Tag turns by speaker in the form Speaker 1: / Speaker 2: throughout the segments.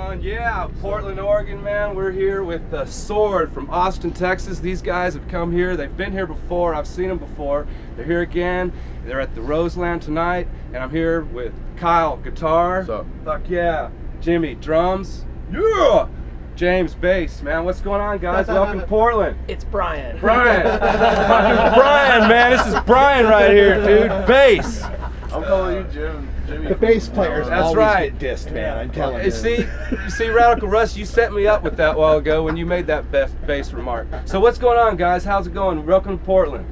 Speaker 1: on. Yeah, Portland, Oregon, man. We're here with Sword from Austin, Texas. These guys have come here. They've been here before. I've seen them before. They're here again. They're at the Roseland tonight, and I'm here with Kyle, guitar.
Speaker 2: What's up?
Speaker 1: Fuck yeah. Jimmy, drums. Yeah. James, bass, man. What's going on, guys? Welcome to Portland.
Speaker 3: It's Brian.
Speaker 1: Brian. Fucking Brian, man. This is Brian right here, dude. Bass.
Speaker 2: I'm calling you Jimmy.
Speaker 4: The bass players
Speaker 1: That's
Speaker 4: always
Speaker 1: right.
Speaker 4: get dissed, man. I'm telling you.
Speaker 1: You see, Radical Russ, you set me up with that a while ago when you made that bass remark. So what's going on, guys? How's it going? Welcome to Portland.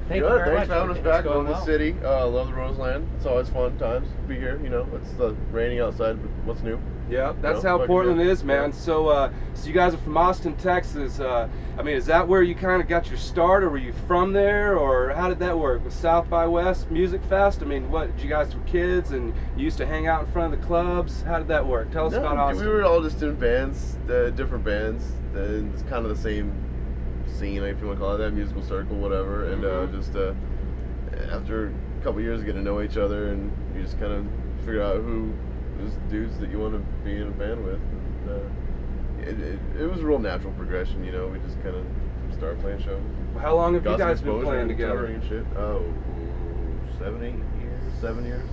Speaker 3: Thank you
Speaker 2: Good.
Speaker 3: very
Speaker 2: Thanks
Speaker 3: much.
Speaker 2: for having us back.
Speaker 3: It's going
Speaker 2: Love the city. Love the Roseland. It's always fun times to be here. You know, it's raining outside, but what's new?
Speaker 1: Yeah, that's
Speaker 2: You know,
Speaker 1: how Portland
Speaker 2: good.
Speaker 1: is, man.
Speaker 2: Yeah.
Speaker 1: So you guys are from Austin, Texas. I mean, is that where you kind of got your start, or were you from there, or how did that work? Was South by West Music Fest? I mean, what, did you guys were kids and you used to hang out in front of the clubs? How did that work? Tell us about Austin.
Speaker 2: We were all just in bands, different bands. It's kind of the same scene, if you want to call it that, musical circle, whatever. And after a couple years of getting to know each other, and you just kind of figure out who those dudes that you want to be in a band with. And, it was a real natural progression, you know. We just kind of started playing shows.
Speaker 1: How long have you
Speaker 2: Got some
Speaker 1: guys been
Speaker 2: exposure
Speaker 1: playing
Speaker 2: and
Speaker 1: together?
Speaker 2: touring and shit. Oh, 7 years.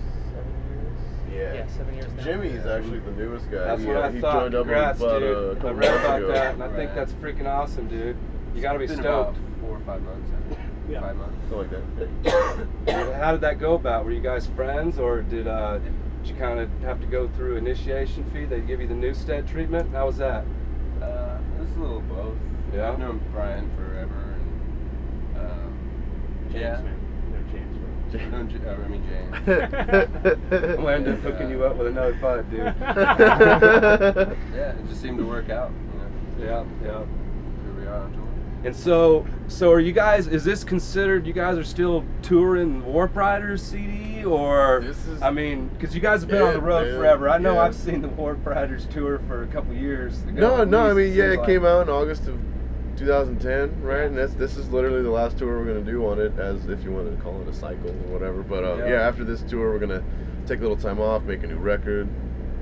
Speaker 2: Yeah.
Speaker 3: 7 years now.
Speaker 2: Jimmy's actually the newest guy.
Speaker 1: That's what I
Speaker 2: he
Speaker 1: thought.
Speaker 2: joined up
Speaker 1: Congrats,
Speaker 2: about
Speaker 1: dude.
Speaker 2: a
Speaker 1: I
Speaker 2: couple
Speaker 1: read
Speaker 2: months
Speaker 1: about
Speaker 2: ago.
Speaker 1: that, and I think that's freaking awesome, dude. You got to be
Speaker 5: It's been
Speaker 1: stoked.
Speaker 5: about 4 or 5 months. I think.
Speaker 3: Yeah.
Speaker 5: 5 months.
Speaker 2: Something like that.
Speaker 1: How did that go about? Were you guys friends, or did you kind of have to go through initiation fee? They give you the Neustadt Treatment? How was that?
Speaker 5: It's a little both.
Speaker 1: Yeah?
Speaker 5: I've known Brian forever, and
Speaker 3: James, man. No, James.
Speaker 5: I've known James.
Speaker 1: I'm gonna end up hooking you up with another bud, dude.
Speaker 5: Yeah, it just seemed to work out. You know?
Speaker 1: Yeah.
Speaker 5: Here we are on tour.
Speaker 1: And so are you guys, is this considered, you guys are still touring Warp Riders CD, or,
Speaker 2: This is
Speaker 1: I mean, because you guys have been on the road
Speaker 2: man,
Speaker 1: forever. I know
Speaker 2: yeah.
Speaker 1: I've seen the Warp Riders tour for a couple years ago.
Speaker 2: No, I
Speaker 1: At
Speaker 2: mean,
Speaker 1: least,
Speaker 2: yeah,
Speaker 1: seems
Speaker 2: it
Speaker 1: like.
Speaker 2: came out in August of 2010, right? And this is literally the last tour we're gonna do on it, as if you want to call it a cycle or whatever. But yeah, after this tour, we're gonna take a little time off, make a new record,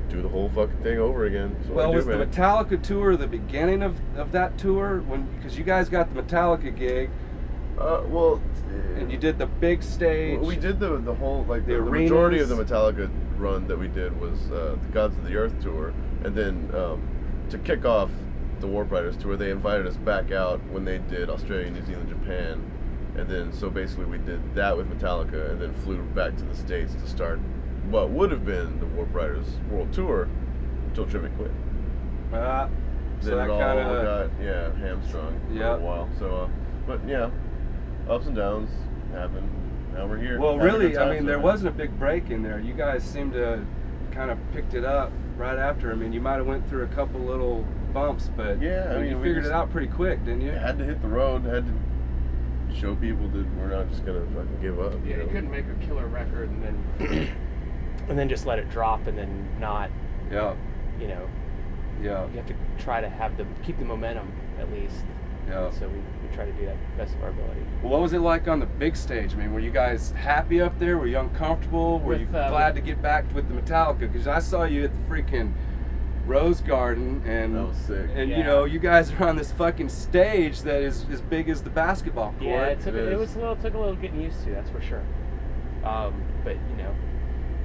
Speaker 2: do the whole fucking thing over again. So
Speaker 1: Well, was the Metallica tour the beginning of that tour? Because you guys got the Metallica gig, and you did the big stage.
Speaker 2: We did the whole, like, the
Speaker 1: arenas.
Speaker 2: majority of the Metallica run that we did was the Gods of the Earth tour, and then to kick off the Warp Riders tour, they invited us back out when they did Australia, New Zealand, Japan, and then so basically we did that with Metallica, and then flew back to the States to start what would have been the Warp Riders World Tour until Jimmy quit.
Speaker 1: So
Speaker 2: Then
Speaker 1: that
Speaker 2: it all
Speaker 1: kind of
Speaker 2: got hamstrung for
Speaker 1: Yep.
Speaker 2: a while. So, but yeah, ups and downs happen. Now we're here.
Speaker 1: Well,
Speaker 2: having a
Speaker 1: really,
Speaker 2: good
Speaker 1: I
Speaker 2: time,
Speaker 1: mean,
Speaker 2: so
Speaker 1: there wasn't a big break in there. You guys seemed to kind of picked it up right after. I mean, you might have went through a couple little bumps, but
Speaker 2: Yeah, I mean,
Speaker 1: you
Speaker 2: we
Speaker 1: figured
Speaker 2: just-
Speaker 1: it out pretty quick, didn't you?
Speaker 2: had to hit the road, had to show people that we're not just gonna fucking give up.
Speaker 3: Yeah,
Speaker 2: know?
Speaker 3: you couldn't make a killer record and then just let it drop and then not,
Speaker 1: Yeah,
Speaker 3: you know,
Speaker 1: yeah,
Speaker 3: you have to try to keep the momentum at least.
Speaker 1: yeah.
Speaker 3: So we try to do that best of our ability.
Speaker 1: Well, what was it like on the big stage? I mean, were you guys happy up there? Were you uncomfortable? Were you glad to get back with the Metallica? Because I saw you at the freaking Rose Garden, and
Speaker 2: That was sick.
Speaker 1: And
Speaker 3: Yeah.
Speaker 1: you know, you guys are on this fucking stage that is as big as the basketball court.
Speaker 3: Yeah, it took a
Speaker 2: is.
Speaker 3: little getting used to, that's for sure. But you know,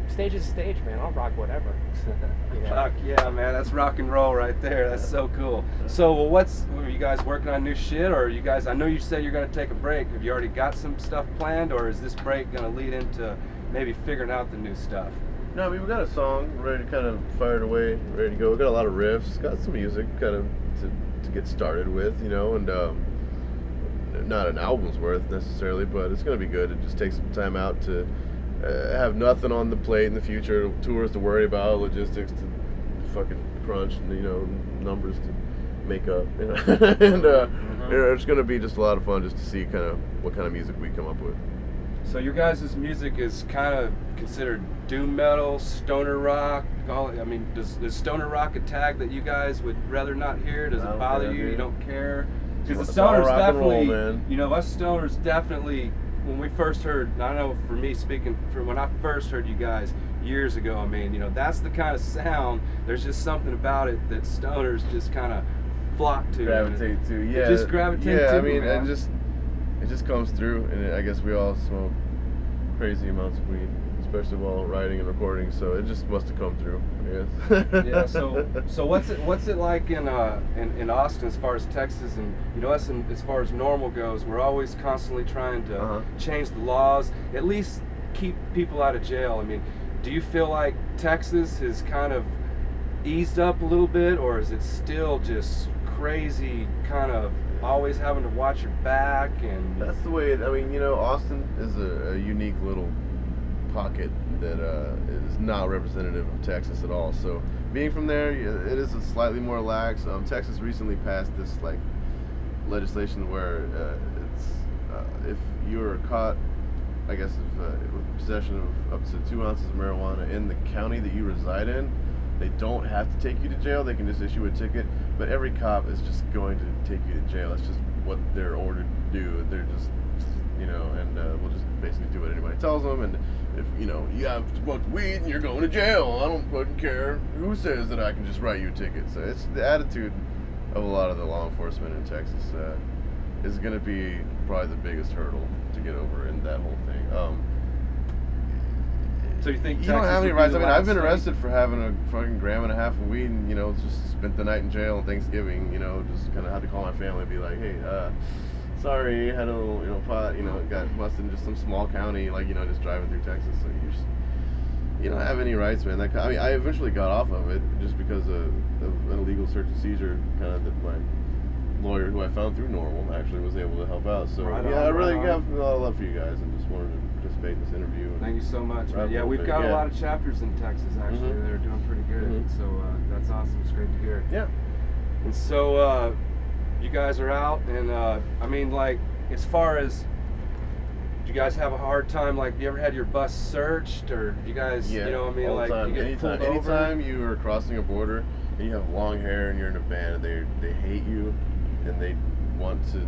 Speaker 3: stage is a stage, man. I'll rock whatever. You know?
Speaker 1: Fuck yeah, man, that's rock and roll right there. That's so cool. So, well, were you guys working on new shit, or you guys? I know you said you're gonna take a break. Have you already got some stuff planned, or is this break gonna lead into maybe figuring out the new stuff?
Speaker 2: No, I mean, we got a song ready to kind of fire it away, ready to go. We got a lot of riffs, got some music kind of to get started with, you know, and not an album's worth necessarily, but it's gonna be good. It just takes some time out to have nothing on the plate in the future, tours to worry about, logistics to fucking crunch, and you know, numbers to make up, you know. And you know, it's gonna be just a lot of fun just to see kind of what kind of music we come up with.
Speaker 1: So your guys' music is kind of considered doom metal, stoner rock. I mean, does stoner rock a tag that you guys would rather not hear? Does
Speaker 2: I
Speaker 1: it
Speaker 2: don't
Speaker 1: bother
Speaker 2: care,
Speaker 1: you? You
Speaker 2: dude.
Speaker 1: don't care? Because the
Speaker 2: It's all
Speaker 1: stoners
Speaker 2: rock and roll,
Speaker 1: definitely,
Speaker 2: man.
Speaker 1: you know, us stoners definitely, when we first heard, I know for me speaking, for when I first heard you guys years ago. I mean, you know, that's the kind of sound. There's just something about it that stoners just kind of flock to,
Speaker 2: gravitate to. Yeah,
Speaker 1: it just gravitate
Speaker 2: yeah.
Speaker 1: to.
Speaker 2: I mean,
Speaker 1: man.
Speaker 2: it just comes through, and I guess we all smoke crazy amounts of weed, especially while writing and recording. So it just must have come through, I guess.
Speaker 1: Yeah. So what's it like in Austin as far as Texas, and you know, us as far as NORML goes? We're always constantly trying to change the laws, at least keep people out of jail. I mean, do you feel like Texas has kind of eased up a little bit, or is it still just crazy, kind of always having to watch your back? And
Speaker 2: that's the way I mean, you know, Austin is a unique little pocket that is not representative of Texas at all. So being from there, it is a slightly more lax. Texas recently passed this like legislation where it's if you are caught, I guess, with possession of up to 2 ounces of marijuana in the county that you reside in, they don't have to take you to jail. They can just issue a ticket. But every cop is just going to take you to jail. That's just what they're ordered to do. They're just, you know, and we'll just basically do what anybody tells them. And if, you know, you have smoked weed and you're going to jail, I don't fucking care who says that I can just write you a ticket. So it's the attitude of a lot of the law enforcement in Texas is going to be probably the biggest hurdle to get over in that whole thing.
Speaker 1: So you think
Speaker 2: you don't have any rights? I mean, I've been arrested for having a fucking gram and a half of weed, and you know, just spent the night in jail on Thanksgiving. You know, just kind of had to call my family and be like, "Hey, sorry, had a little, you know, pot. You know, got busted in just some small county, like, you know, just driving through Texas." So you don't have any rights, man. That I mean, I eventually got off of it just because of an illegal search and seizure, kind of that my lawyer, who I found through NORML, actually was able to help out. So I really have a lot of love for you guys, and just wanted to participate in this interview.
Speaker 1: Thank you so much, man. Yeah, we've got a lot of chapters in Texas, actually. They're doing pretty good. So that's awesome. It's great to hear.
Speaker 2: Yeah.
Speaker 1: And so you guys are out, and I mean, like, as far as, do you guys have a hard time, like, you ever had your bus searched, or you guys, you know what I mean, like, you get pulled over?
Speaker 2: Anytime you are crossing a border and you have long hair and you're in a band, they hate you, and they want to,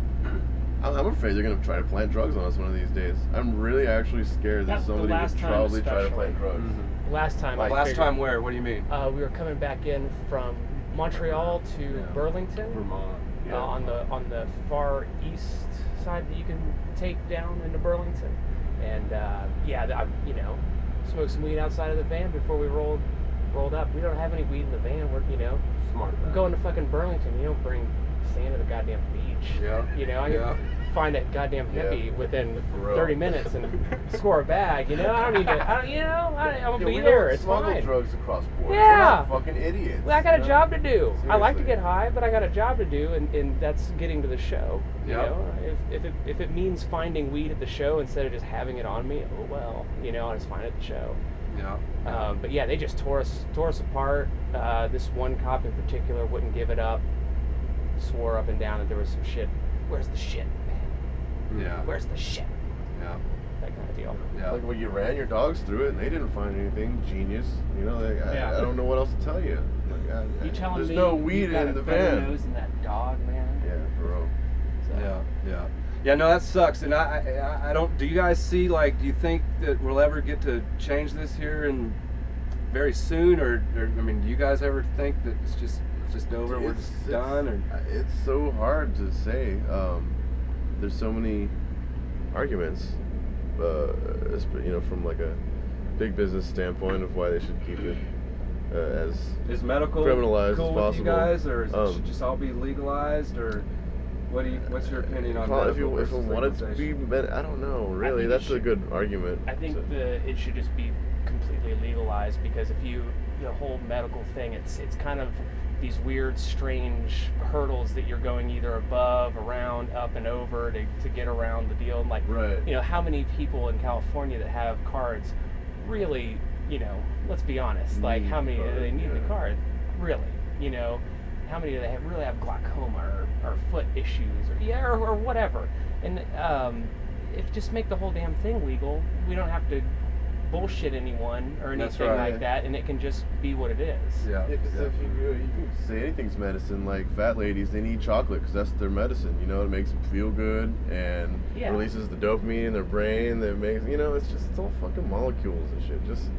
Speaker 2: I'm afraid they're going to try to plant drugs on us one of these days. I'm really actually scared that somebody would probably try to plant drugs.
Speaker 3: Last time,
Speaker 1: last time where? What do you mean?
Speaker 3: We were coming back in from Montreal to Burlington,
Speaker 1: Vermont.
Speaker 3: On the far east side that you can take down into Burlington, and I, you know, smoked some weed outside of the van before we rolled up. We don't have any weed in the van. We're, you know,
Speaker 1: smart.
Speaker 3: I'm going to fucking Burlington. You don't bring sand to the goddamn beach.
Speaker 1: Yeah.
Speaker 3: You know, I can find a goddamn hippie within 30 minutes and score a bag. You know, I don't need to. I'm gonna be there. It's fine.
Speaker 2: Drugs across borders.
Speaker 3: Yeah.
Speaker 2: We're not fucking idiots.
Speaker 3: Well, I got a job to do.
Speaker 2: Seriously.
Speaker 3: I like to get high, but I got a job to do, and that's getting to the show. You know, if it means finding weed at the show instead of just having it on me, oh well. You know, I just find it at the show.
Speaker 1: Yeah.
Speaker 3: But yeah, they just tore us apart. This one cop in particular wouldn't give it up. Swore up and down that there was some shit. Where's the shit, man?
Speaker 1: Yeah.
Speaker 3: Where's the shit?
Speaker 1: Yeah.
Speaker 3: That kind of deal.
Speaker 1: Yeah.
Speaker 2: Like when you ran your dogs through it and they didn't find anything, genius. You know, like, I don't know what else to tell you. Like,
Speaker 3: you telling
Speaker 2: there's
Speaker 3: me
Speaker 2: no weed in the van.
Speaker 3: Nose in that dog, man.
Speaker 2: Yeah, for real.
Speaker 3: So.
Speaker 1: Yeah, no, that sucks. And I don't, do you guys see, like, do you think that we'll ever get to change this here and very soon, or I mean, do you guys ever think that it's just over, we're just done? Or
Speaker 2: it's so hard to say. There's so many arguments, you know, from like a big business standpoint of why they should keep it as
Speaker 1: is medical
Speaker 2: criminalized
Speaker 1: cool
Speaker 2: as
Speaker 1: with
Speaker 2: possible.
Speaker 1: you guys, or it should just all be legalized, or what's your opinion on that?
Speaker 2: If it wanted to be, I don't know. Really, that's a good argument.
Speaker 3: I think it should just be completely legalized, because if the whole medical thing, it's kind of these weird, strange hurdles that you're going either above, around, up, and over to get around the deal. And like, you know, how many people in California that have cards really, you know, let's be honest, like how many do they need the card? Really, you know, how many do they really have glaucoma or foot issues or whatever? And if just make the whole damn thing legal, we don't have to bullshit anyone or anything like that, and it can just be what it is.
Speaker 2: Yeah, because if you can say anything's medicine. Like fat ladies, they need chocolate because that's their medicine. You know, it makes them feel good and releases the dopamine in their brain. That makes, you know, it's all fucking molecules and shit. Just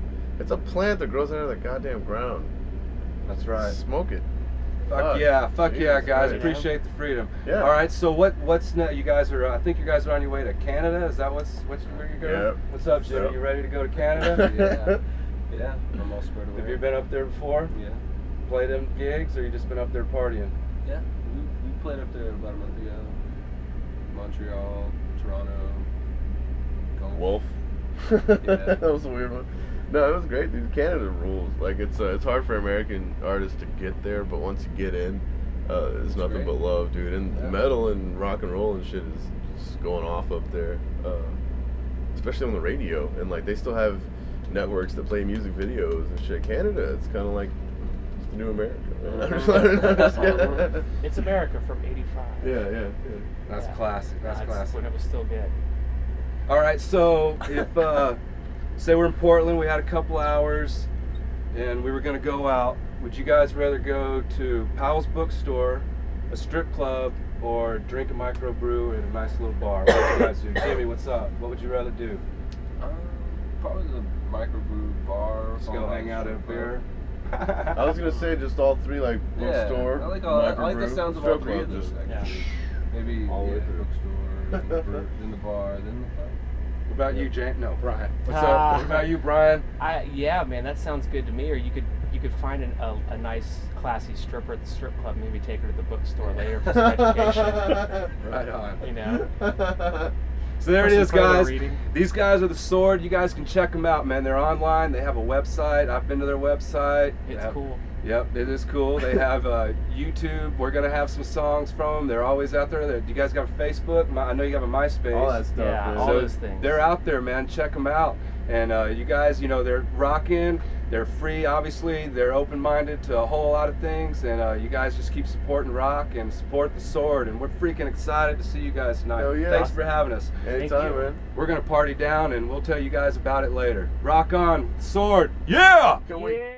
Speaker 2: It's a plant that grows out of the goddamn ground.
Speaker 1: That's right.
Speaker 2: Smoke it.
Speaker 1: Fuck yeah,
Speaker 2: Jesus
Speaker 1: guys.
Speaker 2: Christ.
Speaker 1: Appreciate the freedom.
Speaker 2: Yeah.
Speaker 1: All right, so what's next? You guys are, I think you guys are on your way to Canada. Is that where you're going?
Speaker 2: Yep.
Speaker 1: What's up, Jimmy?
Speaker 2: Yep.
Speaker 1: You ready to go to Canada?
Speaker 5: Yeah, I'm all squared away.
Speaker 1: Have you been up there before?
Speaker 5: Yeah.
Speaker 1: Play them gigs, or you just been up there partying?
Speaker 5: Yeah, we played up there about a month ago. Montreal, Toronto, Gulf.
Speaker 2: Wolf.
Speaker 5: Yeah.
Speaker 2: That was a weird one. No, it was great, dude. Canada rules. Like it's hard for American artists to get there, but once you get in, it's nothing
Speaker 5: great.
Speaker 2: but love, dude. And
Speaker 5: Yeah.
Speaker 2: metal and rock and roll and shit is just going off up there, especially on the radio. And like they still have networks that play music videos and shit. Canada, it's kind of like the new America.
Speaker 3: It's America from '85.
Speaker 2: Yeah.
Speaker 1: That's
Speaker 3: Yeah.
Speaker 1: classic. That's classic.
Speaker 3: When it was still good.
Speaker 1: All right, so if say we're in Portland, we had a couple hours, and we were gonna go out. Would you guys rather go to Powell's Bookstore, a strip club, or drink a microbrew in a nice little bar? What would you guys do? Jimmy, what's up? What would you rather do?
Speaker 5: Probably the microbrew bar.
Speaker 1: Just go hang out at a beer.
Speaker 2: I was gonna say just all three, like bookstore,
Speaker 5: I like the
Speaker 2: microbrew,
Speaker 5: sounds of all
Speaker 2: strip
Speaker 5: three of
Speaker 2: club,
Speaker 5: those.
Speaker 2: just
Speaker 3: Yeah.
Speaker 5: Maybe
Speaker 2: All
Speaker 5: the
Speaker 2: with it.
Speaker 5: bookstore, then the bar, then the pub.
Speaker 1: What about you, James? No, Brian. What's
Speaker 3: Ah.
Speaker 1: up? What about you, Brian?
Speaker 3: Yeah, man, that sounds good to me. Or you could find a nice, classy stripper at the strip club. Maybe take her to the bookstore later for some education.
Speaker 1: Right on.
Speaker 3: You know.
Speaker 1: So there it
Speaker 3: For some
Speaker 1: is,
Speaker 3: further
Speaker 1: guys.
Speaker 3: reading.
Speaker 1: These guys are the Sword. You guys can check them out, man. They're online. They have a website. I've been to their website.
Speaker 3: It's
Speaker 1: Yep.
Speaker 3: cool.
Speaker 1: Yep, it is cool. They have YouTube. We're gonna have some songs from them. They're always out there. Do you guys got a Facebook? I know you have a MySpace.
Speaker 2: all that stuff.
Speaker 3: Yeah,
Speaker 2: man.
Speaker 3: all
Speaker 1: So
Speaker 3: those things.
Speaker 1: they're out there, man. Check them out. And you guys, you know, they're rocking. They're free, obviously. They're open-minded to a whole lot of things. And you guys just keep supporting rock and support the Sword. And we're freaking excited to see you guys tonight.
Speaker 2: Hell yeah.
Speaker 1: Thanks for having us.
Speaker 2: Anytime,
Speaker 3: you.
Speaker 2: man.
Speaker 1: We're gonna party down, and we'll tell you guys about it later. Rock on, Sword. Yeah!
Speaker 2: Can we?
Speaker 3: Yeah.